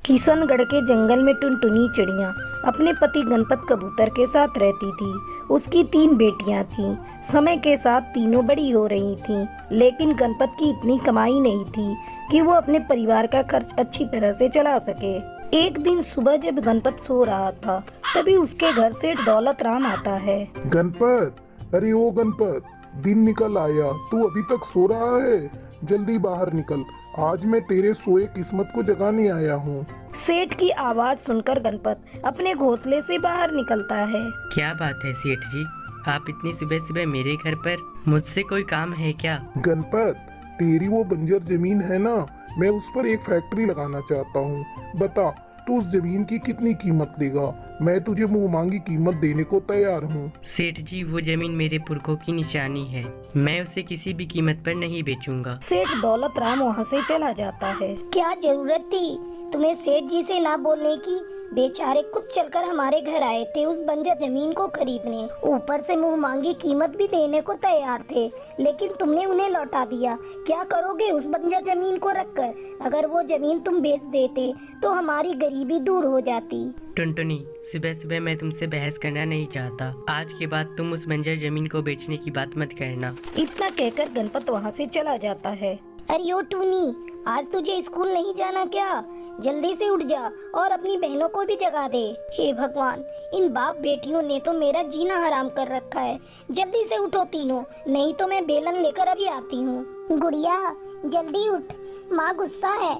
किशनगढ़ के जंगल में टुनटुनी चिड़िया अपने पति गणपत कबूतर के साथ रहती थी। उसकी 3 बेटियां थीं। समय के साथ तीनों बड़ी हो रही थीं, लेकिन गणपत की इतनी कमाई नहीं थी कि वो अपने परिवार का खर्च अच्छी तरह से चला सके। एक दिन सुबह जब गणपत सो रहा था, तभी उसके घर से दौलत राम आता है। गणपत, अरे ओ गणपत, दिन निकल आया, तू अभी तक सो रहा है? जल्दी बाहर निकल, आज मैं तेरे सोए किस्मत को जगाने आया हूँ। सेठ की आवाज सुनकर गणपत अपने घोंसले से बाहर निकलता है। क्या बात है सेठ जी, आप इतनी सुबह सुबह मेरे घर पर? मुझसे कोई काम है क्या? गणपत, तेरी वो बंजर जमीन है ना, मैं उस पर एक फैक्ट्री लगाना चाहता हूँ। बता, तू उस जमीन की कितनी कीमत लेगा? मैं तुझे मुंह मांगी कीमत देने को तैयार हूँ। सेठ जी, वो जमीन मेरे पुरखों की निशानी है, मैं उसे किसी भी कीमत पर नहीं बेचूंगा। सेठ दौलत राम वहाँ से चला जाता है। क्या जरूरत थी तुम्हें सेठ जी से ना बोलने की? बेचारे खुद चलकर हमारे घर आए थे उस बंजर जमीन को खरीदने, ऊपर से मुंह मांगी कीमत भी देने को तैयार थे, लेकिन तुमने उन्हें लौटा दिया। क्या करोगे उस बंजर जमीन को रखकर? अगर वो जमीन तुम बेच देते तो हमारी गरीबी दूर हो जाती। टुनटुनी, सुबह सुबह मैं तुमसे बहस करना नहीं चाहता। आज के बाद तुम उस बंजर जमीन को बेचने की बात मत करना। इतना कहकर गणपत वहाँ से चला जाता है। अरे ओ टूनी, आज तुझे स्कूल नहीं जाना क्या? जल्दी से उठ जा और अपनी बहनों को भी जगा दे। हे भगवान, इन बाप बेटियों ने तो मेरा जीना हराम कर रखा है। जल्दी से उठो तीनों, नहीं तो मैं बेलन लेकर अभी आती हूँ। गुड़िया, जल्दी उठ, माँ गुस्सा है।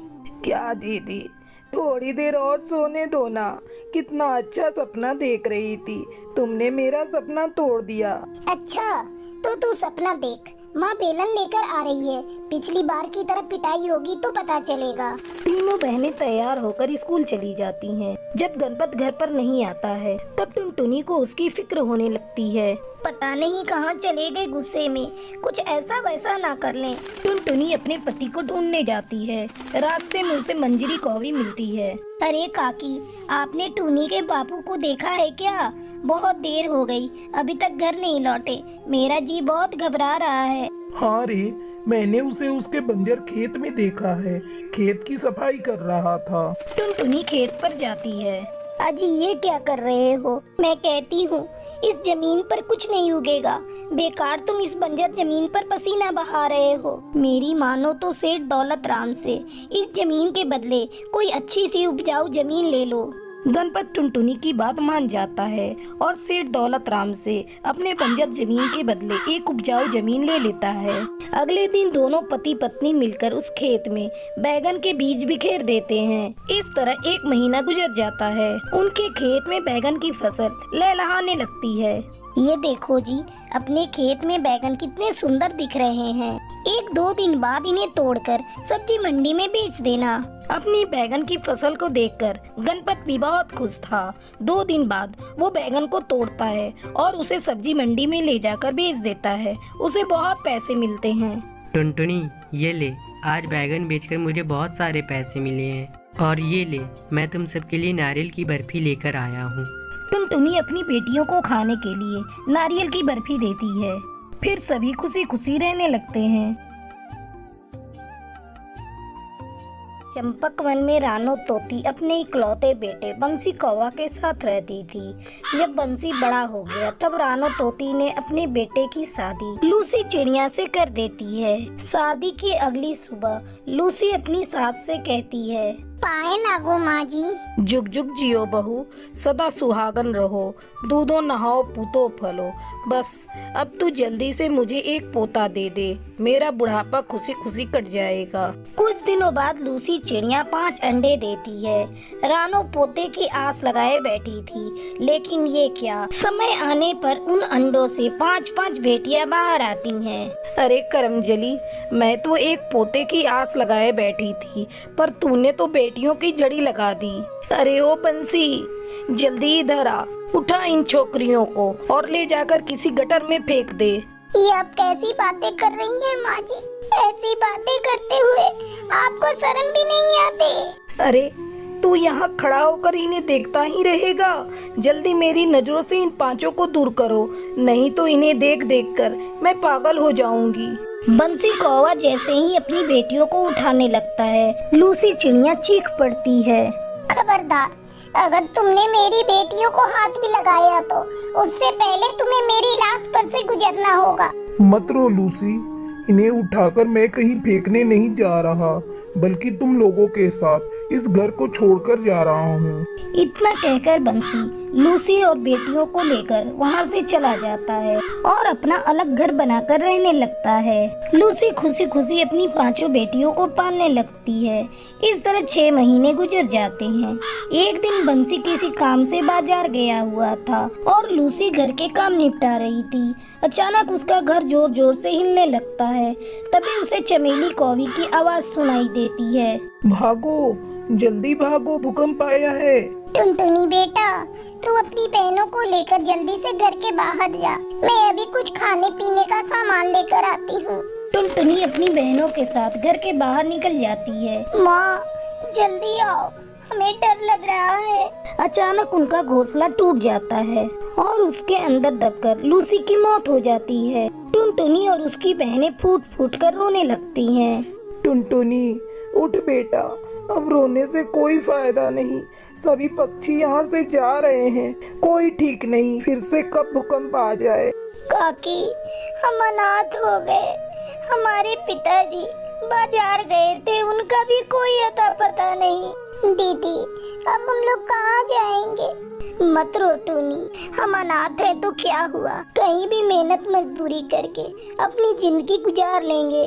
क्या दीदी, थोड़ी देर और सोने दो ना। कितना अच्छा सपना देख रही थी, तुमने मेरा सपना तोड़ दिया। अच्छा, तो तू सपना देख, माँ बेलन लेकर आ रही है। पिछली बार की तरह पिटाई होगी तो पता चलेगा। तीनों बहनें तैयार होकर स्कूल चली जाती हैं। जब गणपत घर पर नहीं आता है, तब टुनटुनी को उसकी फिक्र होने लगती है। पता नहीं कहाँ चले गए गुस्से में, कुछ ऐसा वैसा ना कर लें। टुनटुनी अपने पति को ढूंढने जाती है। रास्ते में उसे मंजरी कौवी मिलती है। अरे काकी, आपने टूनी के बापू को देखा है क्या? बहुत देर हो गई, अभी तक घर नहीं लौटे। मेरा जी बहुत घबरा रहा है। हाँ रे, मैंने उसे उसके बंजर खेत में देखा है, खेत की सफाई कर रहा था। टुनटुनी खेत पर जाती है। अजी, ये क्या कर रहे हो? मैं कहती हूँ इस जमीन पर कुछ नहीं उगेगा। बेकार तुम इस बंजर जमीन पर पसीना बहा रहे हो। मेरी मानो तो सेठ दौलत राम से इस जमीन के बदले कोई अच्छी सी उपजाऊ जमीन ले लो। गणपत टुनटुनी की बात मान जाता है और सेठ दौलत राम से अपने बंजर जमीन के बदले एक उपजाऊ जमीन ले लेता है। अगले दिन दोनों पति पत्नी मिलकर उस खेत में बैगन के बीज बिखेर देते हैं। इस तरह 1 महीना गुजर जाता है। उनके खेत में बैगन की फसल लहलहाने लगती है। ये देखो जी, अपने खेत में बैगन कितने सुंदर दिख रहे हैं। 1-2 दिन बाद इन्हें तोड़कर सब्जी मंडी में बेच देना। अपनी बैगन की फसल को देखकर गणपत भी बहुत खुश था। 2 दिन बाद वो बैगन को तोड़ता है और उसे सब्जी मंडी में ले जाकर बेच देता है। उसे बहुत पैसे मिलते हैं। टुनटुनी, ये ले, आज बैगन बेचकर मुझे बहुत सारे पैसे मिले हैं। और ये ले, मैं तुम सबके लिए नारियल की बर्फी लेकर आया हूँ। टुनटुनी अपनी बेटियों को खाने के लिए नारियल की बर्फी देती है। फिर सभी खुशी खुशी रहने लगते हैं। चंपक वन में रानो तोती अपने इकलौते बेटे बंसी कौवा के साथ रहती थी। जब बंसी बड़ा हो गया, तब रानो तोती ने अपने बेटे की शादी लूसी चिड़िया से कर देती है। शादी की अगली सुबह लूसी अपनी सास से कहती है, पाए लागो माँ जी। जुग जुग जियो बहू, सदा सुहागन रहो, दूधो नहाओ पूतो फलो। बस अब तू जल्दी से मुझे एक पोता दे दे, मेरा बुढ़ापा खुशी खुशी कट जाएगा। कुछ दिनों बाद लूसी चिड़िया 5 अंडे देती है। रानो पोते की आस लगाए बैठी थी, लेकिन ये क्या, समय आने पर उन अंडों से 5-5 बेटियां बाहर आती हैं। अरे करमजली, मैं तो एक पोते की आस लगाए बैठी थी, पर तूने तो बेटियों की जड़ी लगा दी। अरे ओ बंसी, जल्दी इधर आ, उठा इन छोकरियों को और ले जाकर किसी गटर में फेंक दे। ये आप कैसी बातें कर रही हैं माँ जी? ऐसी बातें करते हुए आपको शर्म भी नहीं आती? अरे तू यहाँ खड़ा होकर इन्हें देखता ही रहेगा? जल्दी मेरी नजरों से इन 5 को दूर करो, नहीं तो इन्हें देख देख कर मैं पागल हो जाऊंगी। बंसी कौवा जैसे ही अपनी बेटियों को उठाने लगता है, लूसी चिड़िया चीख पड़ती है। खबरदार, अगर तुमने मेरी बेटियों को हाथ भी लगाया तो उससे पहले तुम्हें मेरी लाश पर से गुजरना होगा। मत रो लूसी, इन्हें उठाकर मैं कहीं फेंकने नहीं जा रहा, बल्कि तुम लोगों के साथ इस घर को छोड़कर जा रहा हूँ। इतना कहकर बंसी लूसी और बेटियों को लेकर वहाँ से चला जाता है और अपना अलग घर बनाकर रहने लगता है। लूसी खुशी खुशी अपनी 5 बेटियों को पालने लगती है। इस तरह 6 महीने गुजर जाते हैं। एक दिन बंसी किसी काम से बाजार गया हुआ था और लूसी घर के काम निपटा रही थी। अचानक उसका घर जोर जोर से हिलने लगता है। तभी उसे चमेली कौवी की आवाज सुनाई देती है। भागो, जल्दी भागो, भूकंप आया है। टुनटुनी बेटा, तू अपनी बहनों को लेकर जल्दी से घर के बाहर जा। मैं अभी कुछ खाने पीने का सामान लेकर आती हूँ। टुनटुनी अपनी बहनों के साथ घर के बाहर निकल जाती है। माँ, जल्दी आओ, हमें डर लग रहा है। अचानक उनका घोंसला टूट जाता है और उसके अंदर दबकर लूसी की मौत हो जाती है। टुनटुनी और उसकी बहनें फूट फूट कर रोने लगती हैं। टुनटुनी, उठ बेटा, अब रोने से कोई फायदा नहीं। सभी पक्षी यहाँ से जा रहे हैं, कोई ठीक नहीं फिर से कब भूकंप आ जाए। काकी, हम अनाथ हो गए। हमारे पिताजी बाजार गए थे, उनका भी कोई अता पता नहीं। दीदी, अब हम लोग कहाँ जाएंगे? मत रो टूनी, हम अनाथ हैं तो क्या हुआ, कहीं भी मेहनत मजदूरी करके अपनी जिंदगी गुजार लेंगे।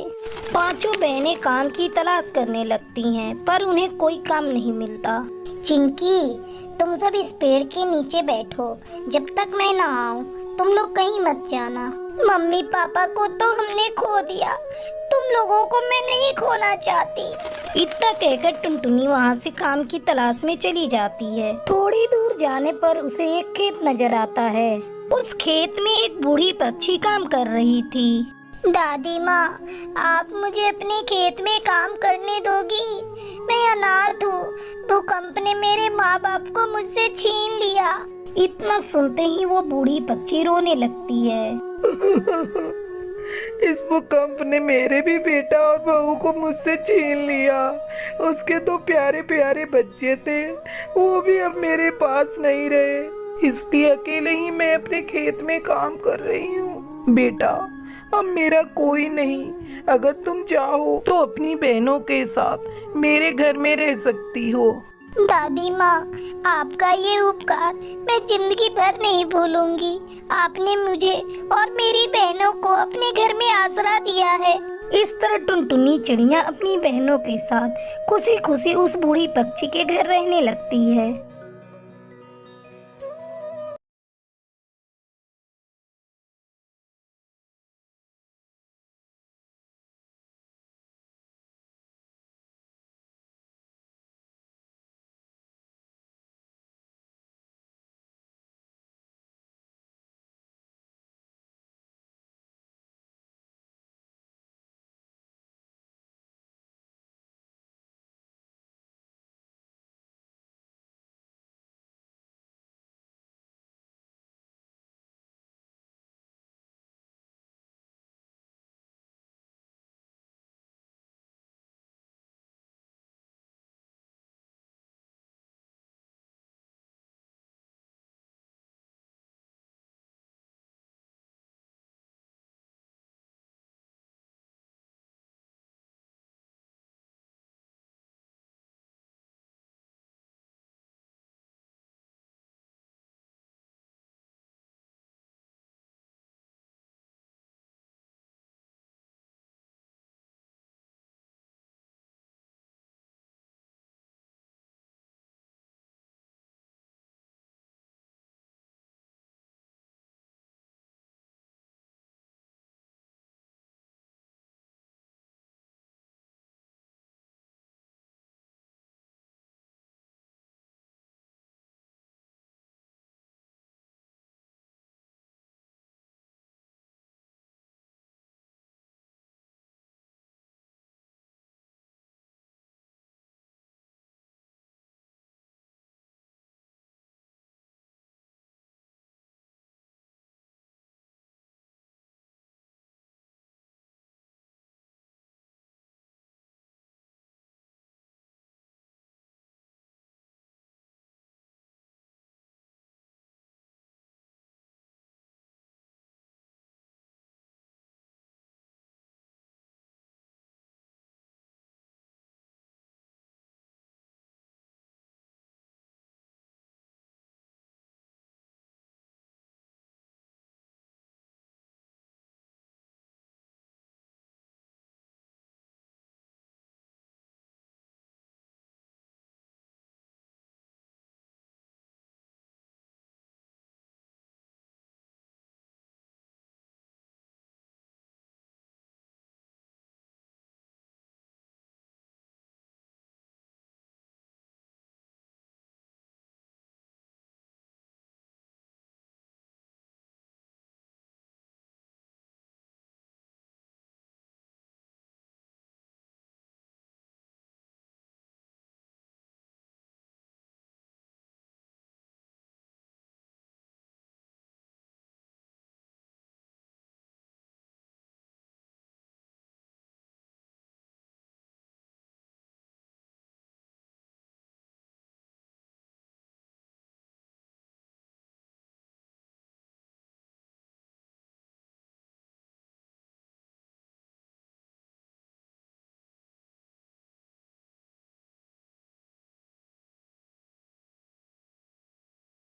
5 बहनें काम की तलाश करने लगती हैं, पर उन्हें कोई काम नहीं मिलता। चिंकी, तुम सब इस पेड़ के नीचे बैठो, जब तक मैं ना आऊं तुम लोग कहीं मत जाना। मम्मी पापा को तो हमने खो दिया, तुम लोगों को मैं नहीं खोना चाहती। इतना कहकर टुनटुनी वहाँ से काम की तलाश में चली जाती है। थोड़ी दूर जाने पर उसे एक खेत नजर आता है। उस खेत में एक बूढ़ी पक्षी काम कर रही थी। दादी माँ, आप मुझे अपने खेत में काम करने दोगी? मैं अनाथ हूँ, भूकंप ने मेरे माँ बाप को मुझसे छीन लिया। इतना सुनते ही वो बूढ़ी पक्षी रोने लगती है। इस भूकंप ने मेरे भी बेटा और बहू को मुझसे छीन लिया। उसके 2 प्यारे प्यारे बच्चे थे, वो भी अब मेरे पास नहीं रहे। इसलिए अकेले ही मैं अपने खेत में काम कर रही हूँ। बेटा, अब मेरा कोई नहीं, अगर तुम चाहो तो अपनी बहनों के साथ मेरे घर में रह सकती हो। दादी माँ, आपका ये उपकार मैं जिंदगी भर नहीं भूलूंगी। आपने मुझे और मेरी बहनों को अपने घर में आसरा दिया है। इस तरह टुनटुनी चिड़िया अपनी बहनों के साथ खुशी खुशी उस बूढ़ी पक्षी के घर रहने लगती है।